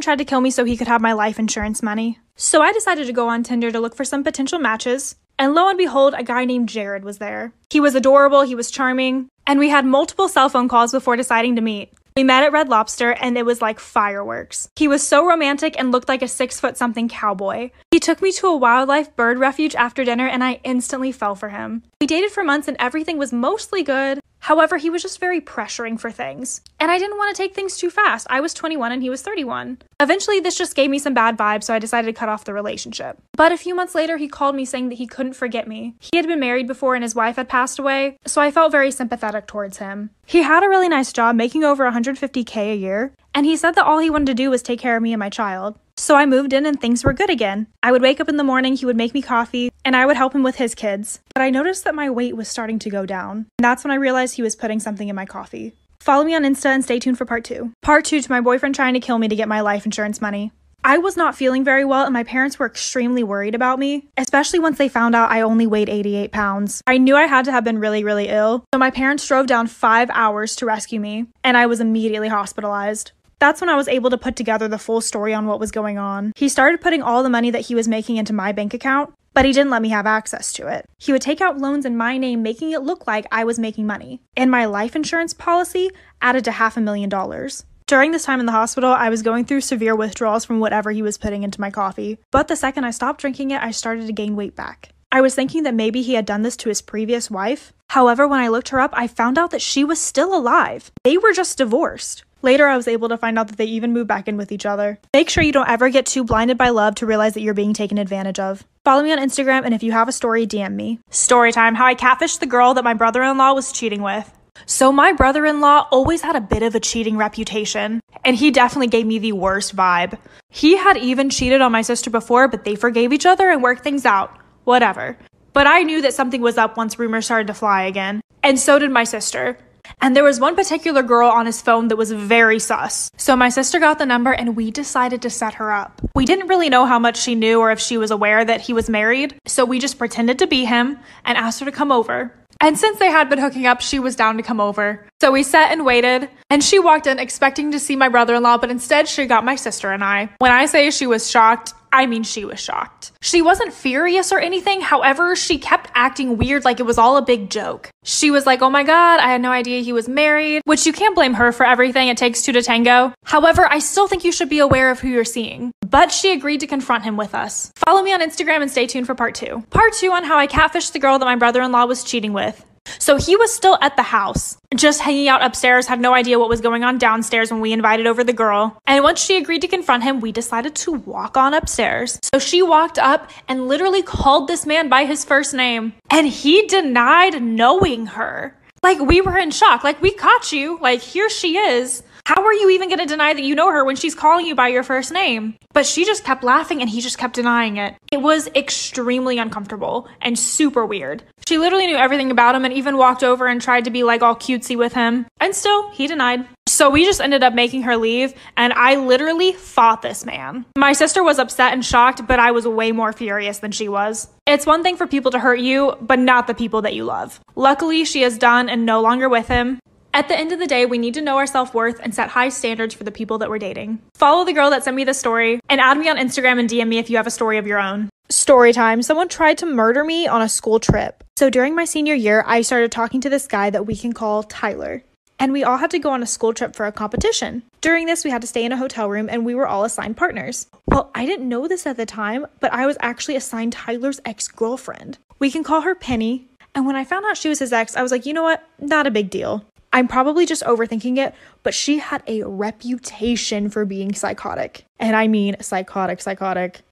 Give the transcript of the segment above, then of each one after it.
tried to kill me so he could have my life insurance money. So I decided to go on Tinder to look for some potential matches. And lo and behold, a guy named Jared was there. He was adorable, he was charming, and we had multiple cell phone calls before deciding to meet. We met at Red Lobster and it was like fireworks. He was so romantic and looked like a 6-foot-something cowboy. He took me to a wildlife bird refuge after dinner and I instantly fell for him. We dated for months and everything was mostly good. However, he was just very pressuring for things. And I didn't want to take things too fast. I was 21 and he was 31. Eventually, this just gave me some bad vibes, so I decided to cut off the relationship. But a few months later, he called me saying that he couldn't forget me. He had been married before and his wife had passed away, so I felt very sympathetic towards him. He had a really nice job, making over $150K a year, and he said that all he wanted to do was take care of me and my child. So I moved in and things were good again. I would wake up in the morning, he would make me coffee, and I would help him with his kids. But I noticed that my weight was starting to go down. And that's when I realized he was putting something in my coffee. Follow me on Insta and stay tuned for part 2. Part 2 to my boyfriend trying to kill me to get my life insurance money. I was not feeling very well and my parents were extremely worried about me, especially once they found out I only weighed 88 pounds. I knew I had to have been really, really ill, so my parents drove down 5 hours to rescue me, and I was immediately hospitalized. That's when I was able to put together the full story on what was going on. He started putting all the money that he was making into my bank account, but he didn't let me have access to it. He would take out loans in my name, making it look like I was making money. And my life insurance policy added to $500,000. During this time in the hospital, I was going through severe withdrawals from whatever he was putting into my coffee. But the second I stopped drinking it, I started to gain weight back. I was thinking that maybe he had done this to his previous wife. However, when I looked her up, I found out that she was still alive. They were just divorced. Later, I was able to find out that they even moved back in with each other. Make sure you don't ever get too blinded by love to realize that you're being taken advantage of. Follow me on Instagram, and if you have a story, DM me. Story time, how I catfished the girl that my brother-in-law was cheating with. So my brother-in-law always had a bit of a cheating reputation, and he definitely gave me the worst vibe. He had even cheated on my sister before, but they forgave each other and worked things out. Whatever. But I knew that something was up once rumors started to fly again. And so did my sister. And there was one particular girl on his phone that was very sus. So my sister got the number and we decided to set her up. We didn't really know how much she knew or if she was aware that he was married. So we just pretended to be him and asked her to come over. And since they had been hooking up, she was down to come over. So we sat and waited, and she walked in expecting to see my brother-in-law, but instead she got my sister and I. When I say she was shocked, I mean she was shocked. She wasn't furious or anything, however, she kept acting weird like it was all a big joke. She was like, oh my god, I had no idea he was married, which you can't blame her for everything, it takes two to tango. However, I still think you should be aware of who you're seeing. But she agreed to confront him with us. Follow me on Instagram and stay tuned for part 2. Part 2 on how I catfished the girl that my brother-in-law was cheating with. So he was still at the house, just hanging out upstairs, had no idea what was going on downstairs when we invited over the girl. And once she agreed to confront him, we decided to walk on upstairs. So she walked up and literally called this man by his first name. And he denied knowing her. Like, we were in shock. Like, we caught you. Like, here she is. How are you even going to deny that you know her when she's calling you by your first name? But she just kept laughing and he just kept denying it. It was extremely uncomfortable and super weird. She literally knew everything about him and even walked over and tried to be like all cutesy with him. And still, he denied. So we just ended up making her leave and I literally fought this man. My sister was upset and shocked, but I was way more furious than she was. It's one thing for people to hurt you, but not the people that you love. Luckily, she is done and no longer with him. At the end of the day, we need to know our self-worth and set high standards for the people that we're dating. Follow the girl that sent me the story and add me on Instagram and DM me if you have a story of your own. Story time. Someone tried to murder me on a school trip. So during my senior year, I started talking to this guy that we can call Tyler. And we all had to go on a school trip for a competition. During this, we had to stay in a hotel room and we were all assigned partners. Well, I didn't know this at the time, but I was actually assigned Tyler's ex-girlfriend. We can call her Penny. And when I found out she was his ex, I was like, you know what? Not a big deal. I'm probably just overthinking it, but she had a reputation for being psychotic. And I mean psychotic.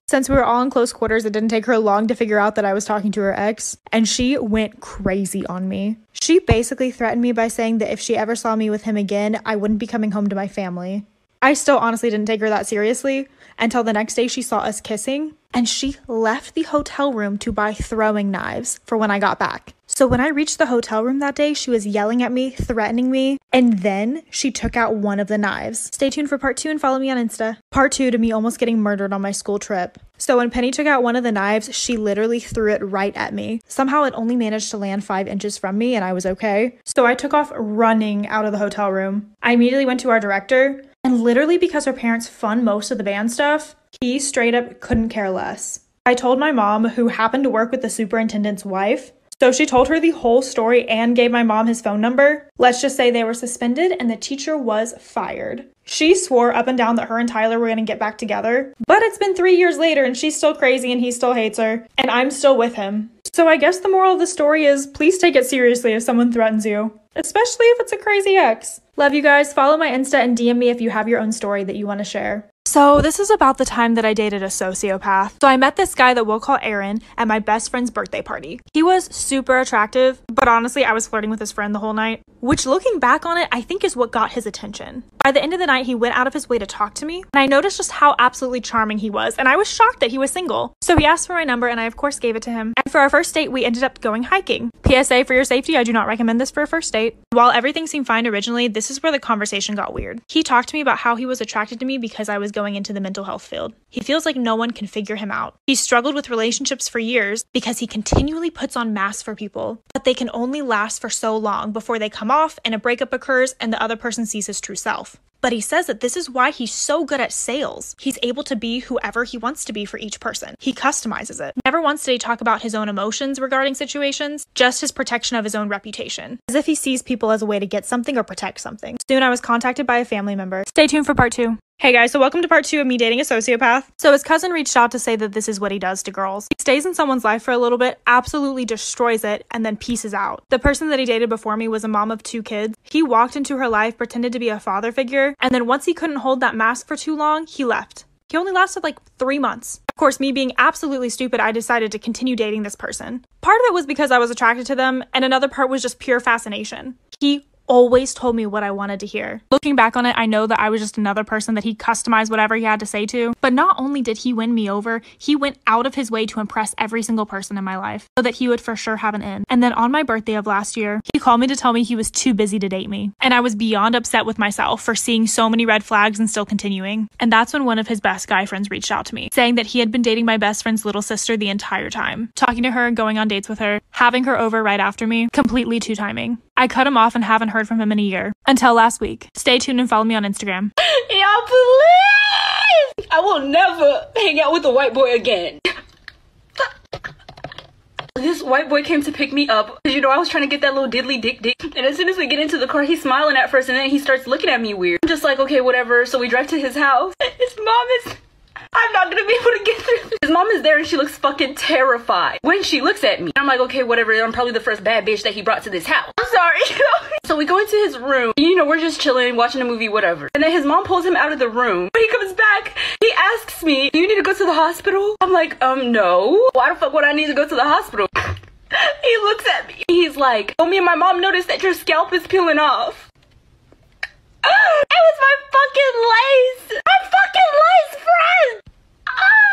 Since we were all in close quarters, it didn't take her long to figure out that I was talking to her ex, and she went crazy on me. She basically threatened me by saying that if she ever saw me with him again, I wouldn't be coming home to my family. I still honestly didn't take her that seriously until the next day she saw us kissing, and she left the hotel room to buy throwing knives for when I got back. So when I reached the hotel room that day, she was yelling at me, threatening me, and then she took out one of the knives. Stay tuned for part 2 and follow me on Insta. Part 2 to me almost getting murdered on my school trip. So when Penny took out one of the knives, she literally threw it right at me. Somehow it only managed to land 5 inches from me and I was okay. So I took off running out of the hotel room. I immediately went to our director And literally because her parents fund most of the band stuff, he straight up couldn't care less. I told my mom, who happened to work with the superintendent's wife, so she told her the whole story and gave my mom his phone number. Let's just say they were suspended and the teacher was fired. She swore up and down that her and Tyler were going to get back together, but it's been 3 years later and she's still crazy and he still hates her, and I'm still with him. So I guess the moral of the story is please take it seriously if someone threatens you, especially if it's a crazy ex. Love you guys. Follow my Insta and DM me if you have your own story that you want to share. So this is about the time that I dated a sociopath. So I met this guy that we'll call Aaron at my best friend's birthday party. He was super attractive, but honestly, I was flirting with his friend the whole night, which looking back on it, I think is what got his attention. By the end of the night, he went out of his way to talk to me, and I noticed just how absolutely charming he was, and I was shocked that he was single. So he asked for my number, and I of course gave it to him. And for our first date, we ended up going hiking. PSA for your safety, I do not recommend this for a first date. While everything seemed fine originally, this is where the conversation got weird. He talked to me about how he was attracted to me because I was going into the mental health field. He feels like no one can figure him out. He struggled with relationships for years because he continually puts on masks for people, but they can only last for so long before they come off and a breakup occurs and the other person sees his true self. But he says that this is why he's so good at sales. He's able to be whoever he wants to be for each person. He customizes it. Never once did he talk about his own emotions regarding situations, just his protection of his own reputation, as if he sees people as a way to get something or protect something. Soon I was contacted by a family member. Stay tuned for part 2. Hey guys, so welcome to part 2 of me dating a sociopath. So his cousin reached out to say that this is what he does to girls. He stays in someone's life for a little bit, absolutely destroys it, and then pieces out. The person that he dated before me was a mom of 2 kids. He walked into her life, pretended to be a father figure, and then once he couldn't hold that mask for too long, he left. He only lasted like 3 months. Of course, me being absolutely stupid, I decided to continue dating this person. Part of it was because I was attracted to them, and another part was just pure fascination. He always told me what I wanted to hear. Looking back on it, I know that I was just another person that he customized whatever he had to say to, but not only did he win me over, he went out of his way to impress every single person in my life so that he would for sure have an end. And then on my birthday of last year, he called me to tell me he was too busy to date me. And I was beyond upset with myself for seeing so many red flags and still continuing. And that's when one of his best guy friends reached out to me, saying that he had been dating my best friend's little sister the entire time, talking to her, going on dates with her, having her over right after me, completely two-timing. I cut him off and haven't heard from him in a year. Until last week. Stay tuned and follow me on Instagram. Y'all please! I will never hang out with a white boy again. This white boy came to pick me up. You know, I was trying to get that little diddly dick. And as soon as we get into the car, he's smiling at first and then he starts looking at me weird. I'm just like, okay, whatever. So we drive to his house. His mom is... I'm not gonna be able to get through this. His mom is there and she looks fucking terrified when she looks at me. I'm like, okay, whatever. I'm probably the first bad bitch that he brought to this house. I'm sorry. So we go into his room. You know, we're just chilling, watching a movie, whatever. And then his mom pulls him out of the room. When he comes back, he asks me, do you need to go to the hospital? I'm like, no. Why the fuck would I need to go to the hospital? He looks at me. He's like, oh, me and my mom noticed that your scalp is peeling off. It was my fucking lace. My fucking lace friend.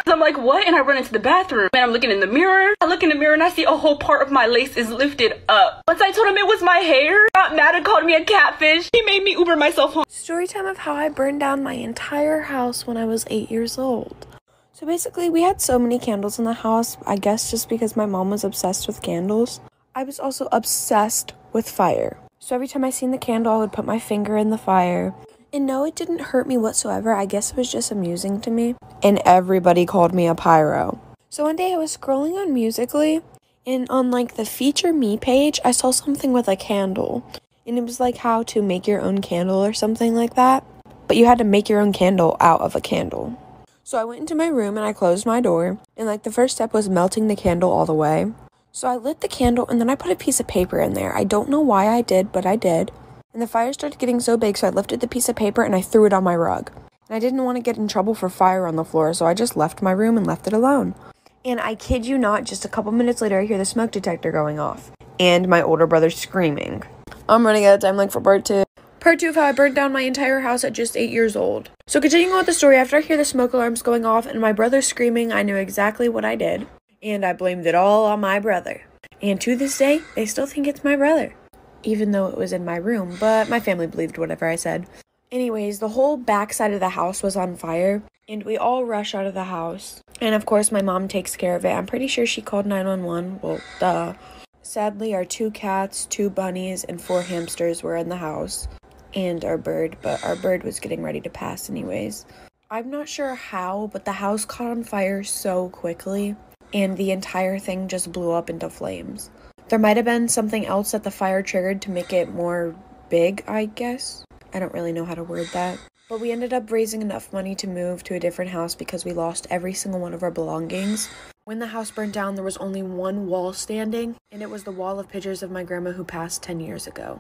I'm like, what? And I run into the bathroom and I'm looking in the mirror. I look in the mirror and I see a whole part of my lace is lifted up. Once I told him it was my hair, he got mad and called me a catfish. He made me Uber myself home. Story time of how I burned down my entire house when I was 8 years old. So basically, we had so many candles in the house, I guess just because my mom was obsessed with candles. I was also obsessed with fire. So every time I seen the candle, I would put my finger in the fire. And no, it didn't hurt me whatsoever. I guess it was just amusing to me. And everybody called me a pyro. So one day I was scrolling on Musical.ly, and on like the Feature Me page, I saw something with a candle. And it was like how to make your own candle or something like that. But you had to make your own candle out of a candle. So I went into my room and I closed my door. And like the first step was melting the candle all the way. So I lit the candle and then I put a piece of paper in there. I don't know why I did, but I did. And the fire started getting so big, so I lifted the piece of paper and I threw it on my rug. And I didn't want to get in trouble for fire on the floor, so I just left my room and left it alone. And I kid you not, just a couple minutes later, I hear the smoke detector going off. And my older brother screaming. I'm running out of time, like, for part 2. Part 2 of how I burned down my entire house at just 8 years old. So continuing on with the story, after I hear the smoke alarms going off and my brother screaming, I knew exactly what I did. And I blamed it all on my brother. And to this day, they still think it's my brother. Even though it was in my room, but my family believed whatever I said. Anyways, the whole back side of the house was on fire, and we all rush out of the house. And of course, my mom takes care of it. I'm pretty sure she called 911. Well, duh. Sadly, our 2 cats, 2 bunnies, and 4 hamsters were in the house. and our bird, but our bird was getting ready to pass anyways. I'm not sure how, but the house caught on fire so quickly, and the entire thing just blew up into flames. There might have been something else that the fire triggered to make it more big, I guess. I don't really know how to word that. But we ended up raising enough money to move to a different house because we lost every single one of our belongings. When the house burned down, there was only one wall standing, and it was the wall of pictures of my grandma who passed 10 years ago.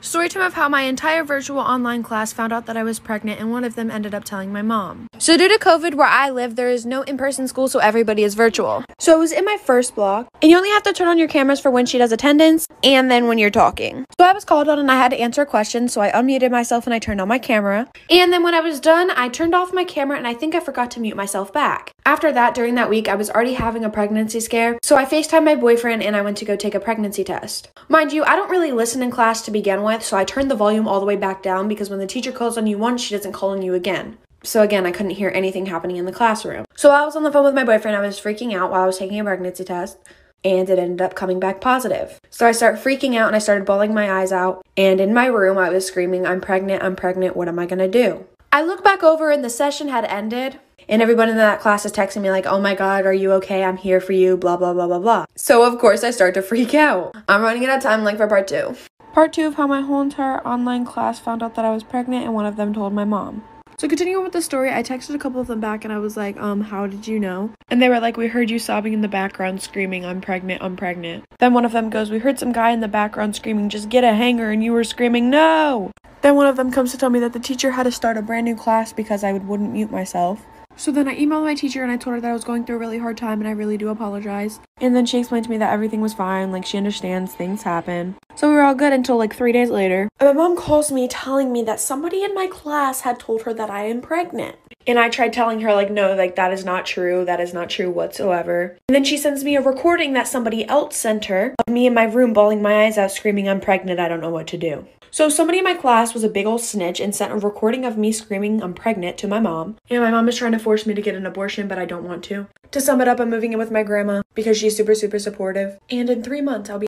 Storytime of how my entire virtual online class found out that I was pregnant, and one of them ended up telling my mom. So due to COVID, where I live, there is no in-person school, so everybody is virtual. So I was in my first block, and you only have to turn on your cameras for when she does attendance, and then when you're talking. So I was called on, and I had to answer a question, so I unmuted myself, and I turned on my camera. And then when I was done, I turned off my camera, and I think I forgot to mute myself back. After that, during that week, I was already having a pregnancy scare, so I FaceTimed my boyfriend, and I went to go take a pregnancy test. Mind you, I don't really listen in class to begin with, so I turned the volume all the way back down because when the teacher calls on you once, she doesn't call on you again. So again, I couldn't hear anything happening in the classroom. So I was on the phone with my boyfriend. I was freaking out while I was taking a pregnancy test, and it ended up coming back positive. So I started freaking out, and I started bawling my eyes out. And in my room, I was screaming, I'm pregnant, what am I gonna do? I look back over and the session had ended, and everyone in that class is texting me like, oh my God, are you okay? I'm here for you, blah, blah, blah, blah, blah. So of course I start to freak out. I'm running out of time like for part 2. Part 2 of how my whole entire online class found out that I was pregnant, and one of them told my mom. So continuing with the story, I texted a couple of them back and I was like, how did you know? And they were like, we heard you sobbing in the background screaming, I'm pregnant. Then one of them goes, we heard some guy in the background screaming, just get a hanger, and you were screaming, no! Then one of them comes to tell me that the teacher had to start a brand new class because I wouldn't mute myself. So then I emailed my teacher and I told her that I was going through a really hard time and I really do apologize. And then she explained to me that everything was fine, like she understands things happen. So we were all good until like 3 days later. And my mom calls me telling me that somebody in my class had told her that I am pregnant. And I tried telling her like, no, like that is not true. That is not true whatsoever. And then she sends me a recording that somebody else sent her of me in my room bawling my eyes out screaming, I'm pregnant, I don't know what to do. So somebody in my class was a big old snitch and sent a recording of me screaming I'm pregnant to my mom. And my mom is trying to force me to get an abortion, but I don't want to. To sum it up, I'm moving in with my grandma because she's super, super supportive. And in 3 months, I'll be